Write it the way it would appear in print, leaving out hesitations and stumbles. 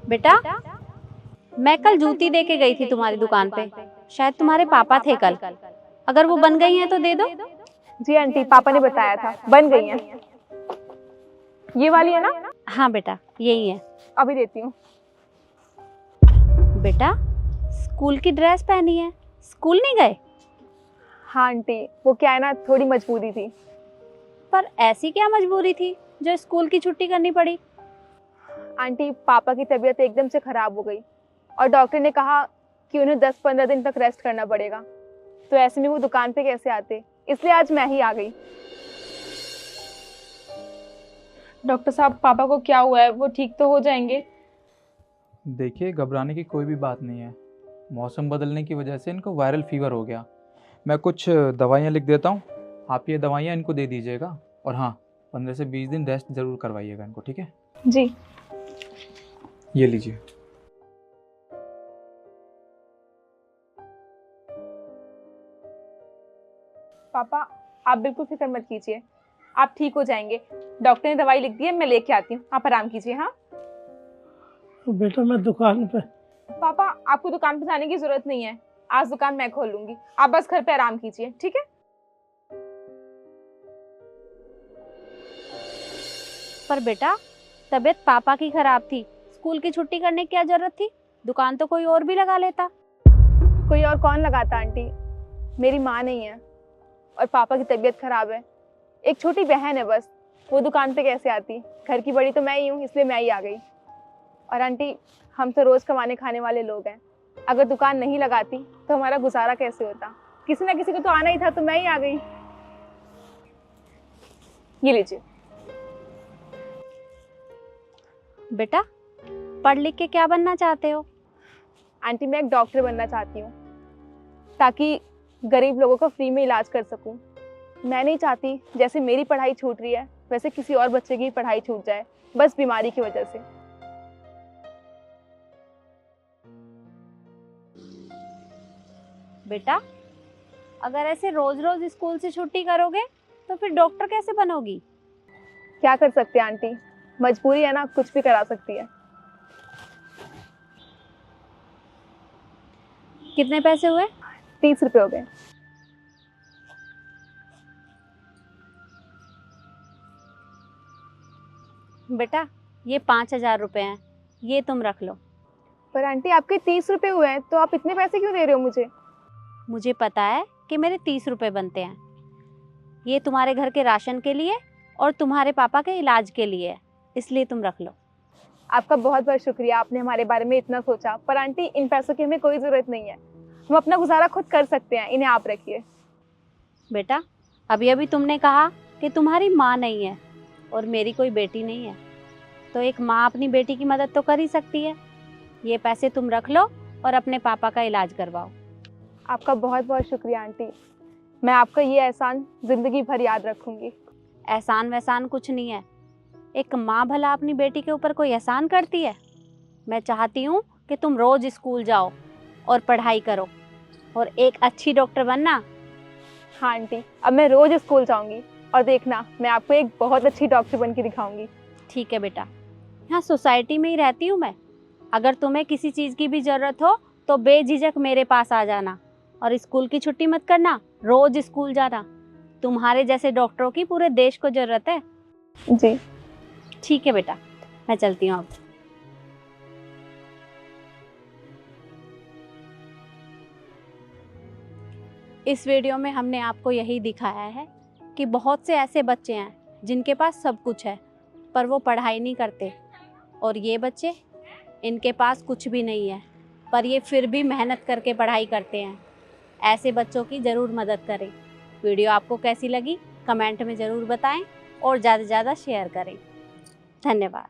बेटा, मैं कल जूती दे के गई थी तुम्हारी दुकान पे। शायद तुम्हारे पापा थे कल। अगर वो बन गई हैं तो दे दो। जी आंटी, पापा ने बताया था बन गई हैं। ये वाली है ना? हाँ बेटा, यही है। अभी देती हूँ। बेटा, स्कूल की ड्रेस पहनी है, स्कूल नहीं गए? हाँ आंटी, वो क्या है ना, थोड़ी मजबूरी थी। पर ऐसी क्या मजबूरी थी जो स्कूल की छुट्टी करनी पड़ी? आंटी, पापा की तबीयत एकदम से खराब हो गई और डॉक्टर ने कहा कि उन्हें 10-15 दिन तक रेस्ट करना पड़ेगा। तो ऐसे में वो दुकान पे कैसे आते, इसलिए आज मैं ही आ गई। डॉक्टर साहब, पापा को क्या हुआ है? वो ठीक तो हो जाएंगे? देखिए, घबराने की कोई भी बात नहीं है। मौसम बदलने की वजह से इनको वायरल फीवर हो गया। मैं कुछ दवाइयाँ लिख देता हूँ, आप ये दवाइयाँ इनको दे दीजिएगा। और हाँ, 15 से 20 दिन रेस्ट ज़रूर करवाइएगा इनको, ठीक है? जी। ये लीजिए। पापा, आप बिल्कुल फिक्र मत कीजिए, आप ठीक हो जाएंगे। डॉक्टर ने दवाई लिख दी है, मैं लेके आती हूँ, आप आराम कीजिए। हाँ बेटा, मैं दुकान पे। पापा, आपको दुकान पे जाने की जरूरत नहीं है, आज दुकान मैं खोल लूंगी। आप बस घर पे आराम कीजिए, ठीक है? पर बेटा, तबीयत पापा की खराब थी, स्कूल की छुट्टी करने की क्या जरूरत थी? दुकान तो कोई और भी लगा लेता। कोई और कौन लगाता आंटी? मेरी माँ नहीं है और पापा की तबीयत खराब है। एक छोटी बहन है बस, वो दुकान पे कैसे आती? घर की बड़ी तो मैं ही हूँ, इसलिए मैं ही आ गई। और आंटी, हम तो रोज कमाने खाने वाले लोग हैं, अगर दुकान नहीं लगाती तो हमारा गुजारा कैसे होता? किसी ना किसी को तो आना ही था, तो मैं ही आ गई। ये लीजिए। बेटा, पढ़ लिख के क्या बनना चाहते हो? आंटी, मैं एक डॉक्टर बनना चाहती हूँ ताकि गरीब लोगों का फ्री में इलाज कर सकूँ। मैं नहीं चाहती जैसे मेरी पढ़ाई छूट रही है वैसे किसी और बच्चे की पढ़ाई छूट जाए, बस बीमारी की वजह से। बेटा, अगर ऐसे रोज रोज स्कूल से छुट्टी करोगे तो फिर डॉक्टर कैसे बनोगी? क्या कर सकते हैं आंटी, मजबूरी है ना, कुछ भी करा सकती है। कितने पैसे हुए? 30 रुपये हो गए। बेटा, ये 5,000 रुपए हैं, ये तुम रख लो। पर आंटी, आपके 30 रुपये हुए हैं, तो आप इतने पैसे क्यों दे रहे हो मुझे? मुझे पता है कि मेरे 30 रुपए बनते हैं। ये तुम्हारे घर के राशन के लिए और तुम्हारे पापा के इलाज के लिए है, इसलिए तुम रख लो। आपका बहुत बहुत शुक्रिया, आपने हमारे बारे में इतना सोचा। पर आंटी, इन पैसों की हमें कोई ज़रूरत नहीं है, हम अपना गुजारा खुद कर सकते हैं, इन्हें आप रखिए। बेटा, अभी अभी तुमने कहा कि तुम्हारी माँ नहीं है और मेरी कोई बेटी नहीं है, तो एक माँ अपनी बेटी की मदद तो कर ही सकती है। ये पैसे तुम रख लो और अपने पापा का इलाज करवाओ। आपका बहुत बहुत शुक्रिया आंटी, मैं आपका ये एहसान ज़िंदगी भर याद रखूँगी। एहसान वहसान कुछ नहीं है। एक माँ भला अपनी बेटी के ऊपर कोई एहसान करती है? मैं चाहती हूँ कि तुम रोज स्कूल जाओ और पढ़ाई करो और एक अच्छी डॉक्टर बनना। हाँ आंटी, अब मैं रोज़ स्कूल जाऊँगी और देखना, मैं आपको एक बहुत अच्छी डॉक्टर बन के दिखाऊँगी। ठीक है बेटा, यहाँ सोसाइटी में ही रहती हूँ मैं। अगर तुम्हें किसी चीज़ की भी ज़रूरत हो तो बेझिझक मेरे पास आ जाना। और स्कूल की छुट्टी मत करना, रोज स्कूल जाना। तुम्हारे जैसे डॉक्टरों की पूरे देश को ज़रूरत है। जी ठीक है बेटा, मैं चलती हूँ अब। इस वीडियो में हमने आपको यही दिखाया है कि बहुत से ऐसे बच्चे हैं जिनके पास सब कुछ है पर वो पढ़ाई नहीं करते, और ये बच्चे, इनके पास कुछ भी नहीं है पर ये फिर भी मेहनत करके पढ़ाई करते हैं। ऐसे बच्चों की ज़रूर मदद करें। वीडियो आपको कैसी लगी कमेंट में ज़रूर बताएं और ज़्यादा से ज़्यादा शेयर करें। धन्यवाद।